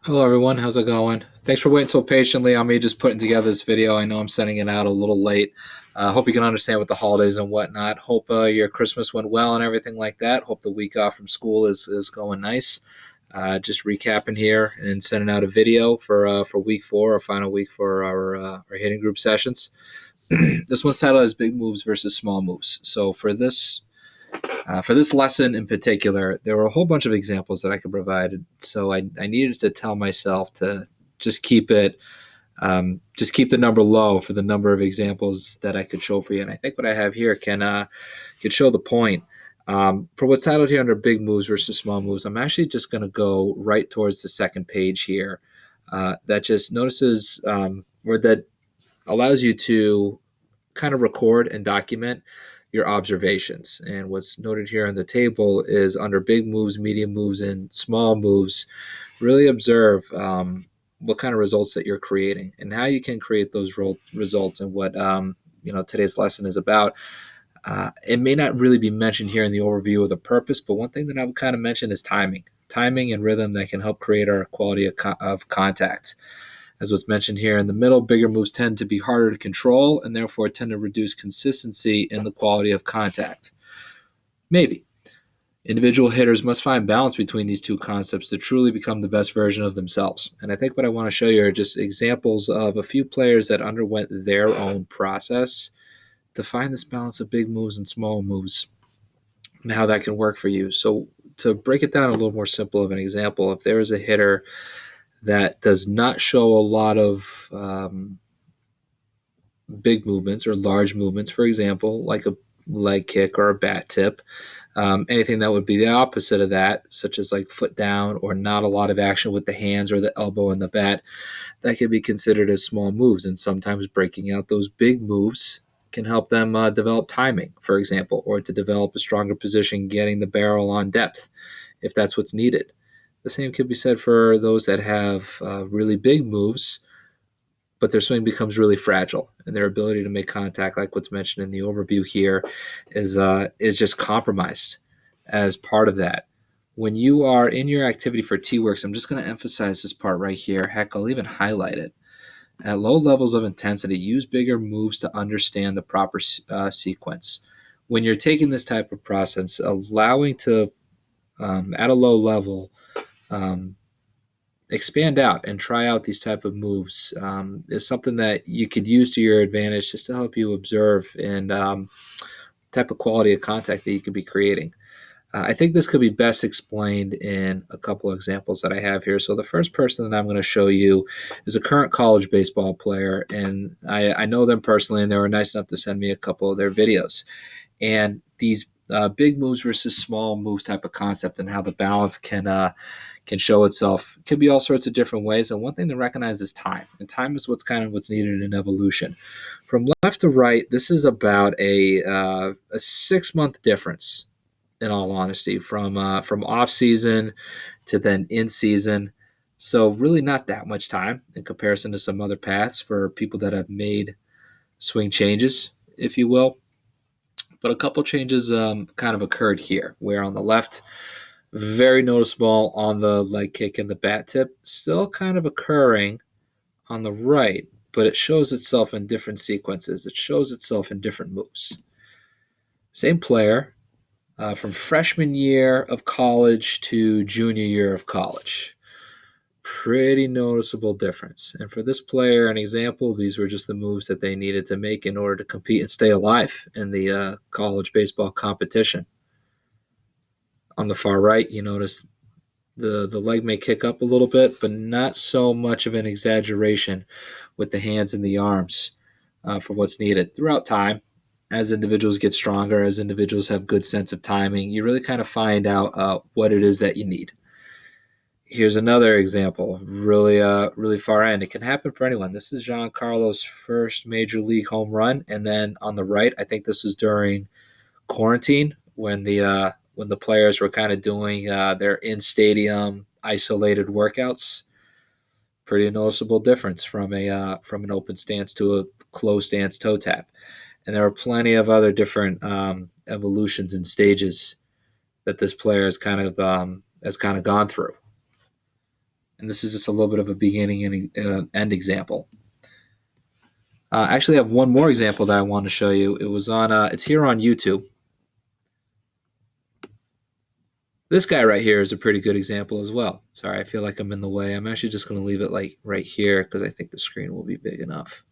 Hello everyone, how's it going? Thanks for waiting so patiently on me just putting together this video. I know I'm sending it out a little late. Hope you can understand with the holidays and whatnot. Hope your Christmas went well and everything like that. Hope the week off from school is going nice. Just recapping here and sending out a video for week four, our final week for our hitting group sessions. This one's titled as Big Moves versus Small Moves. So for this lesson in particular, there were a whole bunch of examples that I could provide. So I needed to tell myself to just keep just keep the number low for the number of examples that I could show for you. And I think what I have here can show the point. For what's titled here under big moves versus small moves, I'm actually just going to go right towards the second page here. That just notices where that allows you to kind of record and document your observations. And what's noted here on the table is under big moves, medium moves, and small moves, really observe what kind of results that you're creating and how you can create those results and what today's lesson is about. It may not really be mentioned here in the overview of the purpose, but one thing that I would kind of mention is timing and rhythm that can help create our quality of contact. As what's mentioned here in the middle, bigger moves tend to be harder to control and therefore tend to reduce consistency in the quality of contact. Maybe. Individual hitters must find balance between these two concepts to truly become the best version of themselves. And I think what I want to show you are just examples of a few players that underwent their own process to find this balance of big moves and small moves and how that can work for you. So to break it down a little more simple of an example, if there is a hitter that does not show a lot of big movements or large movements, for example, like a leg kick or a bat tip. Anything that would be the opposite of that, such as like foot down or not a lot of action with the hands or the elbow and the bat, that can be considered as small moves. And sometimes breaking out those big moves can help them develop timing, for example, or to develop a stronger position getting the barrel on depth if that's what's needed. The same could be said for those that have really big moves, but their swing becomes really fragile, and their ability to make contact, like what's mentioned in the overview here, is just compromised as part of that. When you are in your activity for T-works, I'm just going to emphasize this part right here. Heck, I'll even highlight it. At low levels of intensity, use bigger moves to understand the proper sequence. When you're taking this type of process, allowing to, at a low level, um, expand out and try out these type of moves is something that you could use to your advantage just to help you observe and type of quality of contact that you could be creating. I think this could be best explained in a couple of examples that I have here. So the first person that I'm going to show you is a current college baseball player, and I know them personally, and they were nice enough to send me a couple of their videos. And these big moves versus small moves type of concept and how the balance can show itself can be all sorts of different ways. And one thing to recognize is time, and time is what's needed in evolution. From left to right, this is about a 6 month difference. In all honesty, from off season to then in season, so really not that much time in comparison to some other paths for people that have made swing changes, if you will. But a couple changes kind of occurred here, where on the left, very noticeable on the leg kick and the bat tip, still kind of occurring on the right, but it shows itself in different sequences. It shows itself in different moves. Same player from freshman year of college to junior year of college. Pretty noticeable difference. And for this player, an example, these were just the moves that they needed to make in order to compete and stay alive in the college baseball competition. On the far right, you notice the leg may kick up a little bit, but not so much of an exaggeration with the hands and the arms for what's needed. Throughout time, as individuals get stronger, as individuals have good sense of timing, you really kind of find out what it is that you need. Here's another example, really far end. It can happen for anyone. This is Giancarlo's first major league home run, and then on the right, I think this is during quarantine when the players were kind of doing their in stadium isolated workouts. Pretty noticeable difference from an open stance to a closed stance toe tap. And there are plenty of other different evolutions and stages that this player has kind of gone through. And this is just a little bit of a beginning and end example. I actually have one more example that I want to show you. It's here on YouTube. This guy right here is a pretty good example as well. Sorry, I feel like I'm in the way. I'm actually just going to leave it like right here because I think the screen will be big enough.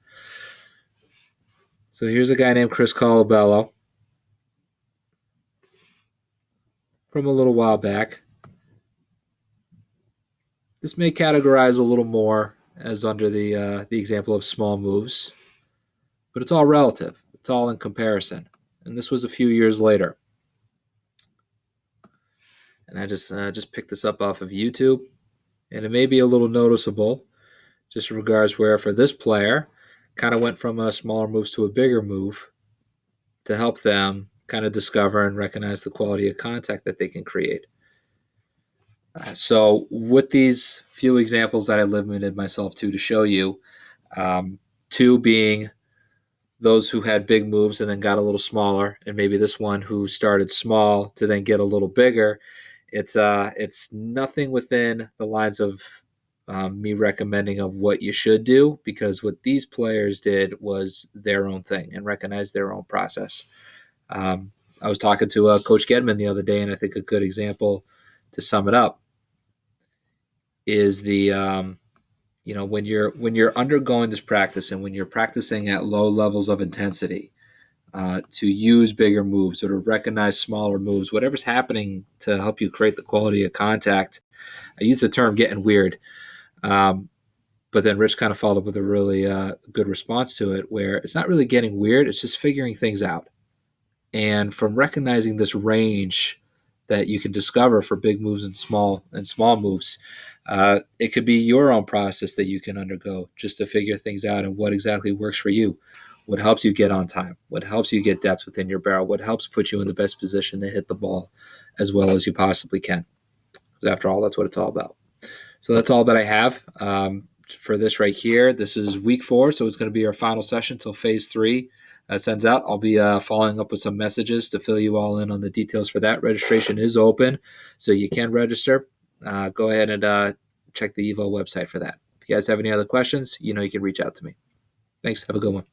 So here's a guy named Chris Colabello from a little while back. This may categorize a little more as under the example of small moves, but it's all relative. It's all in comparison. And this was a few years later. And I just picked this up off of YouTube, and it may be a little noticeable, just in regards where for this player, kind of went from a smaller moves to a bigger move to help them kind of discover and recognize the quality of contact that they can create. So with these few examples that I limited myself to show you, two being those who had big moves and then got a little smaller, and maybe this one who started small to then get a little bigger. It's nothing within the lines of me recommending of what you should do, because what these players did was their own thing and recognized their own process. I was talking to Coach Gedman the other day, and I think a good example to sum it up is when you're undergoing this practice and when you're practicing at low levels of intensity, to use bigger moves or to recognize smaller moves, whatever's happening to help you create the quality of contact. I use the term getting weird, but then Rich kind of followed up with a really good response to it, where it's not really getting weird, it's just figuring things out. And from recognizing this range that you can discover for big moves and small moves, it could be your own process that you can undergo just to figure things out and what exactly works for you, what helps you get on time, what helps you get depth within your barrel, what helps put you in the best position to hit the ball as well as you possibly can. Because after all, that's what it's all about. So that's all that I have for this right here. This is week 4, so it's going to be our final session till phase 3 sends out. I'll be following up with some messages to fill you all in on the details for that. Registration is open, so you can register. Go ahead and check the Evo website for that. If you guys have any other questions, you can reach out to me. Thanks. Have a good one.